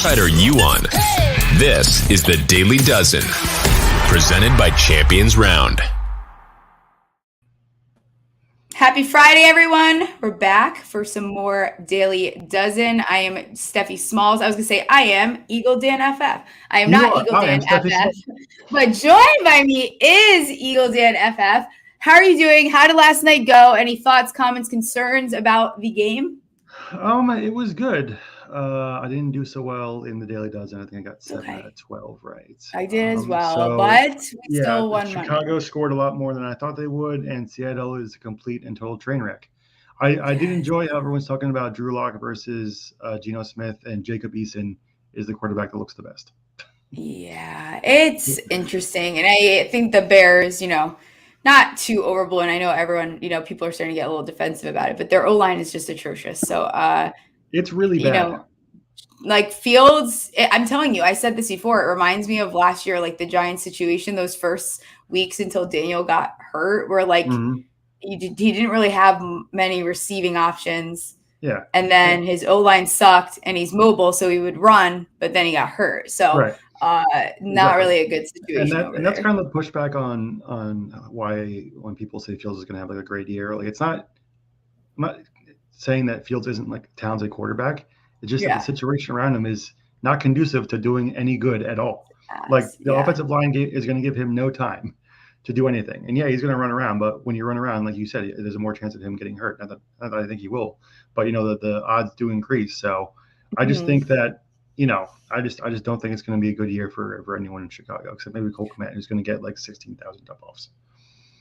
side are you on? This is the Daily Dozen, presented by Champions Round. Happy Friday, everyone. We're back for some more Daily Dozen. I am Steffi Smalls. I was going to say I am Eagle Dan FF. I am not Eagle Dan FF, but joined by me is Eagle Dan FF. How are you doing? How did last night go? Any thoughts, comments, concerns about the game? It was good. I didn't do so well in the Daily Dozen. I think I got 7 out of 12 right. I did as well, but we still won money. Chicago scored a lot more than I thought they would, and Seattle is a complete and total train wreck. I did enjoy how everyone's talking about Drew Lock versus Geno Smith, and Jacob Eason is the quarterback that looks the best. Yeah, it's interesting, and I think the Bears, not too overblown. I know everyone, people are starting to get a little defensive about it, but their O-line is just atrocious. So it's really bad. Like Fields, I'm telling you, I said this before. It reminds me of last year, like the Giants situation, those first weeks until Daniel got hurt, where he didn't really have many receiving options. Yeah. And then his O-line sucked, and he's mobile, so he would run, but then he got hurt. So not really a good situation. And that's kind of the pushback on why when people say Fields is going to have like a great year, like I'm not saying that Fields isn't like a talented quarterback. It's just that the situation around him is not conducive to doing any good at all. The offensive line is going to give him no time to do anything. And he's going to run around, but when you run around, like you said, there's a more chance of him getting hurt. Not that I think he will, but the odds do increase. So I just think that, I just don't think it's going to be a good year for anyone in Chicago, except maybe Cole Kmet, who's going to get like 16,000 dump-offs.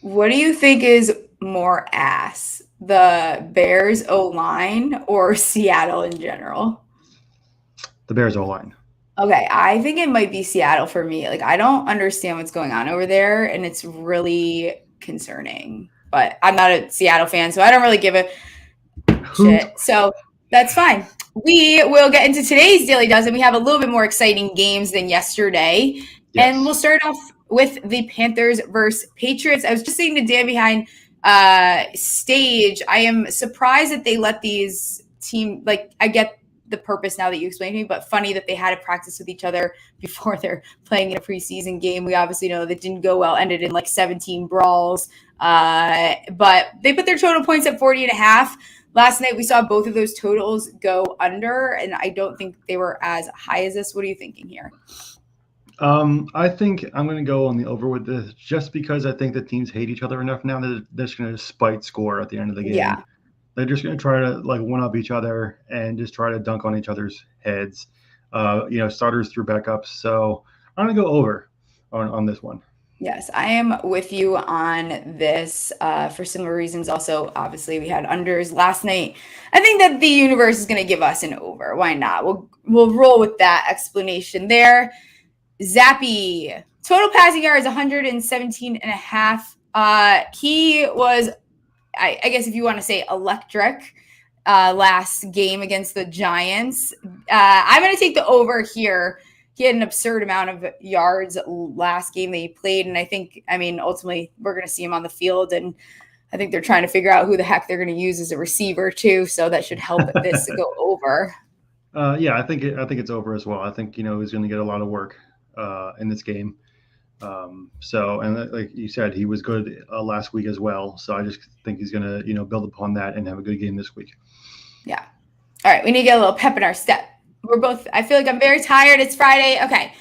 What do you think is more ass, the Bears O-line or Seattle in general? The Bears O-line. Okay, I think it might be Seattle for me. Like, I don't understand what's going on over there, and it's really concerning. But I'm not a Seattle fan, so I don't really give a shit. So that's fine. We will get into today's Daily Dozen. We have a little bit more exciting games than yesterday. Yes. And we'll start off with the Panthers versus Patriots. I was just saying to Dan behind stage, I am surprised that they let these team, I get the purpose now that you explained to me, but funny that they had to practice with each other before they're playing in a preseason game. We obviously know that didn't go well, ended in 17 brawls. But they put their total points at 40.5. Last night we saw both of those totals go under, and I don't think they were as high as this. What are you thinking here? I think I'm going to go on the over with this just because I think the teams hate each other enough now that they're just going to spite score at the end of the game. Yeah. They're just going to try to one-up each other and just try to dunk on each other's heads, starters through backups. So I'm going to go over on this one. Yes, I am with you on this for similar reasons. Also, obviously, we had unders last night. I think that the universe is going to give us an over. Why not? We'll roll with that explanation there. Zappy, total passing yards, 117.5. He was, I guess if you want to say electric, last game against the Giants. I'm going to take the over here. He had an absurd amount of yards last game that he played. And I think, ultimately we're going to see him on the field. And I think they're trying to figure out who the heck they're going to use as a receiver too. So that should help this to go over. I think it's over as well. I think, he's going to get a lot of work in this game. And like you said, he was good last week as well. So I just think he's going to, build upon that and have a good game this week. Yeah. All right. We need to get a little pep in our step. I feel like I'm very tired. It's Friday. Okay.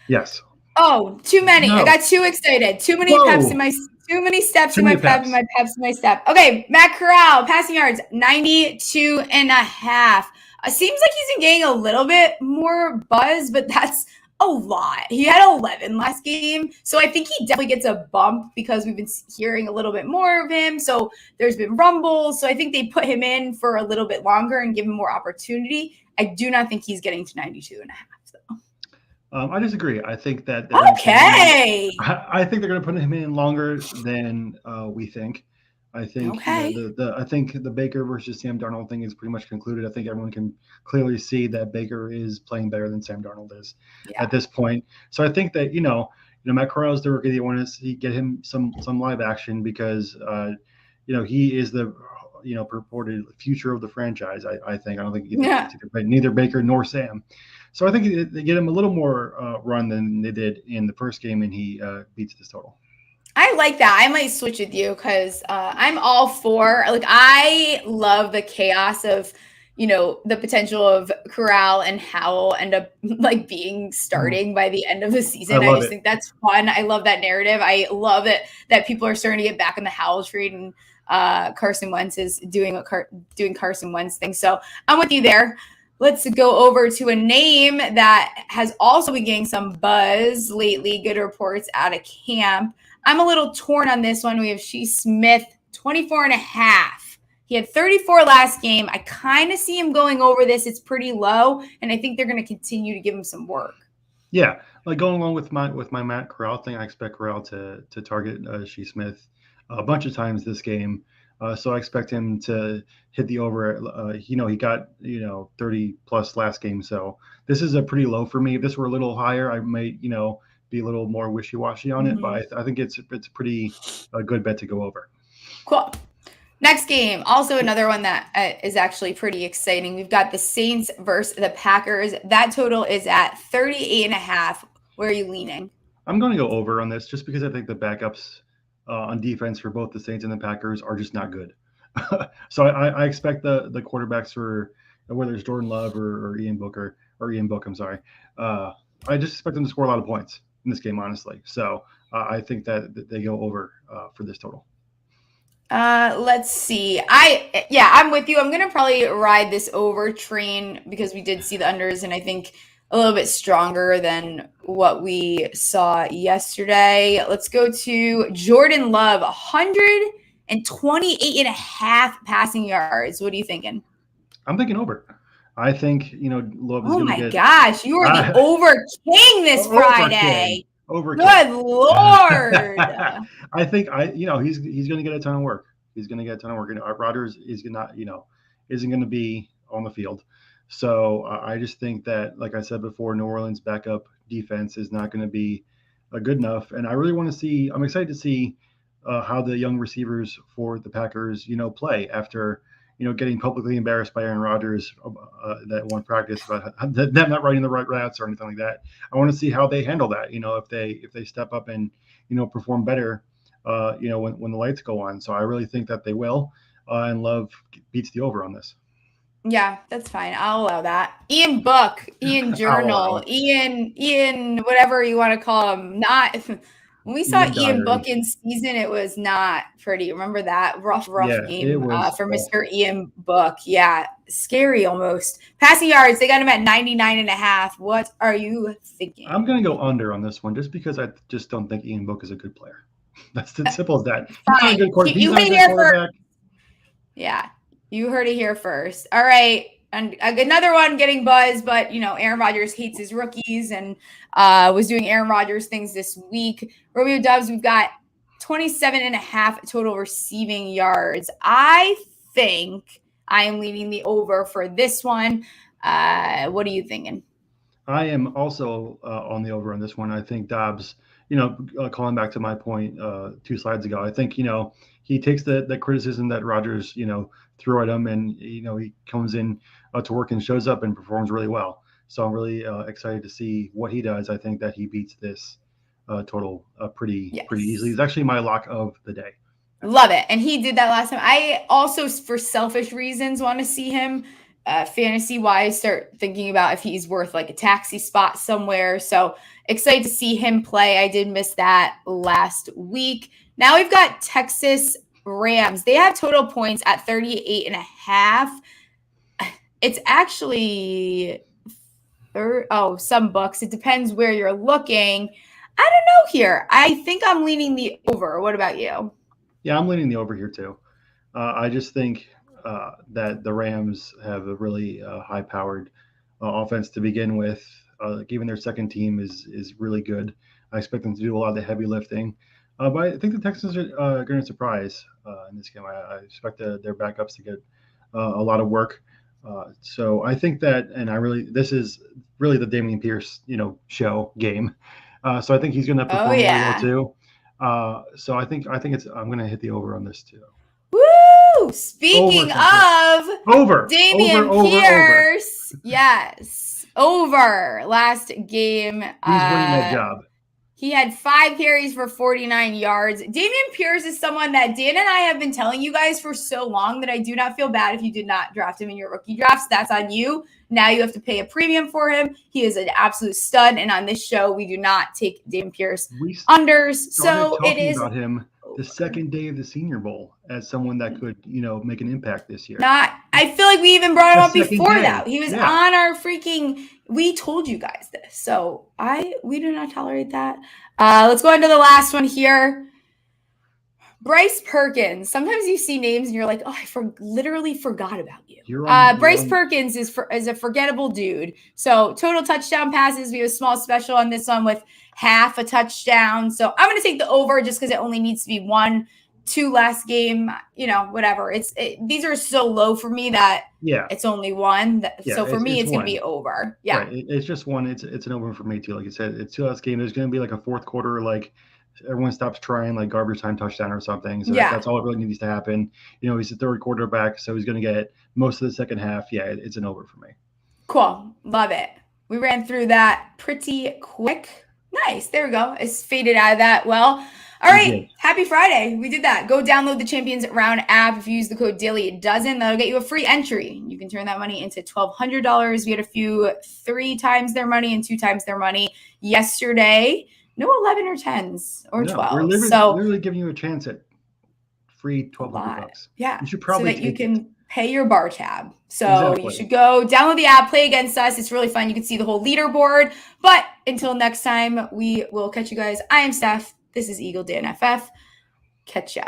Yes. Oh, too many. No. I got too excited. Too many peps in my, too many steps in my pep and my peps in my step. Okay. Matt Corral, passing yards, 92.5. Seems like he's been getting a little bit more buzz, but that's a lot. He had 11 last game. So I think he definitely gets a bump because we've been hearing a little bit more of him. So there's been rumbles. So I think they put him in for a little bit longer and give him more opportunity. I do not think he's getting to 92.5 though. I disagree. I think that I think they're going to put him in longer than we think. I think I think the Baker versus Sam Darnold thing is pretty much concluded. I think everyone can clearly see that Baker is playing better than Sam Darnold is at this point. So I think that Matt Corral is the rookie. They want to get him some live action because he is the purported future of the franchise. I think. I don't think neither Baker nor Sam. So I think they get him a little more run than they did in the first game, and he beats this total. I like that. I might switch with you because I'm all for, like, I love the chaos of, the potential of Corral and Howell end up like being starting by the end of the season. I just think that's fun. I love that narrative. I love it that people are starting to get back in the Howell trade, and Carson Wentz is doing Carson Wentz thing. So I'm with you there. Let's go over to a name that has also been getting some buzz lately. Good reports out of camp. I'm a little torn on this one. We have Shea Smith, 24.5. He had 34 last game. I kind of see him going over this. It's pretty low, and I think they're going to continue to give him some work. Yeah, like going along with my Matt Corral thing, I expect Corral to target Shea Smith a bunch of times this game. So I expect him to hit the over. He got 30 plus last game. So this is a pretty low for me. If this were a little higher, I might be a little more wishy-washy on it. But I think it's a pretty good bet to go over. Cool. Next game, also another one that is actually pretty exciting. We've got the Saints versus the Packers. That total is at 38.5. Where are you leaning? I'm going to go over on this just because I think the backups on defense for both the Saints and the Packers are just not good. So I expect the quarterbacks for whether it's Jordan Love or Ian Book, I'm sorry. I just expect them to score a lot of points in this game, honestly. So I think that they go over for this total. Let's see. I'm with you. I'm going to probably ride this over train because we did see the unders, and I think a little bit stronger than what we saw yesterday. Let's go to Jordan Love, 128.5 passing yards. What are you thinking? I'm thinking over. I think, Love is oh going my to get... gosh, you are the over king this Friday. Over Good Lord. I think he's going to get a ton of work. He's going to get a ton of work. Rodgers is not, isn't going to be on the field. So I just think that, like I said before, New Orleans backup defense is not going to be good enough. And I really want to see, I'm excited to see how the young receivers for the Packers, play after, getting publicly embarrassed by Aaron Rodgers that one practice about them not running the right routes or anything like that. I want to see how they handle that, if they step up and, perform better, when the lights go on. So I really think that they will, and Love beats the over on this. Yeah, that's fine. I'll allow that. Ian Book, Ian Journal, Ian, whatever you want to call him. Not when we saw Ian Book in season, it was not pretty. Remember that rough game for Mr. Ian Book. Yeah, scary almost. Passing yards, they got him at 99.5. What are you thinking? I'm going to go under on this one just because I just don't think Ian Book is a good player. That's as simple as that. He's not a good quarterback. Yeah. You heard it here first. All right. And another one getting buzz, but, Aaron Rodgers hates his rookies and was doing Aaron Rodgers things this week. Romeo Doubs, we've got 27.5 total receiving yards. I think I am leading the over for this one. What are you thinking? I am also on the over on this one. I think Dobbs, calling back to my point 2 slides ago, I think, he takes the criticism that Rodgers, threw at him, and, he comes in to work and shows up and performs really well. So I'm really excited to see what he does. I think that he beats this total pretty easily. It's actually my lock of the day. Love it. And he did that last time. I also, for selfish reasons, want to see him fantasy-wise start thinking about if he's worth like a taxi spot somewhere. So excited to see him play. I did miss that last week. Now we've got Texas Rams. They have total points at 38.5. It's actually some books. It depends where you're looking. I don't know here. I think I'm leaning the over. What about you? Yeah, I'm leaning the over here too. I just think that the Rams have a really high-powered offense to begin with. Even their second team is really good. I expect them to do a lot of the heavy lifting. But I think the Texans are going to surprise in this game. I expect their backups to get a lot of work. So I think that, and this is really the Dameon Pierce, show game. So I think he's going to perform really well too. So I think I'm going to hit the over on this too. Woo! Woo! Speaking of Dameon Pierce, yes, over last game. He's winning that job. He had 5 carries for 49 yards. Dameon Pierce is someone that Dan and I have been telling you guys for so long that I do not feel bad if you did not draft him in your rookie drafts. That's on you. Now you have to pay a premium for him. He is an absolute stud. And on this show, we do not take Dameon Pierce unders. So it is about him the second day of the Senior Bowl as someone that could, make an impact this year. I feel like we even brought him up before that. He was on our freaking. We told you guys this, so we do not tolerate that. Let's go into the last one here. Bryce Perkins. Sometimes you see names and you're like, oh, literally forgot about you. Bryce Perkins is a forgettable dude. So total touchdown passes. We have a small special on this one with half a touchdown. So I'm going to take the over just because it only needs to be 1-2 last game. Whatever. These are so low for me that it's only 1. So for me, it's going to be over. Yeah, right. It's just 1. It's an over for me too. Like you said, it's 2 last game. There's going to be like a fourth quarter, like everyone stops trying, like garbage time touchdown or something. So that's all it really needs to happen. He's the third quarterback, so he's going to get most of the second half. Yeah, it's an over for me. Cool. Love it. We ran through that pretty quick. Nice. There we go. It's faded out of that. Well, all right. Happy Friday. We did that. Go download the Champions Round app. If you use the code DAILYDOZEN, that'll get you a free entry. You can turn that money into $1,200. We had a few 3 times their money and 2 times their money yesterday. No 11 or 10s or 12. We're literally giving you a chance at free $1,200. Yeah. You should probably so that you can pay your bar tab. So you should go download the app, play against us. It's really fun. You can see the whole leaderboard. But until next time, we will catch you guys. I am Steph. This is Eagle Dan FF. Catch ya.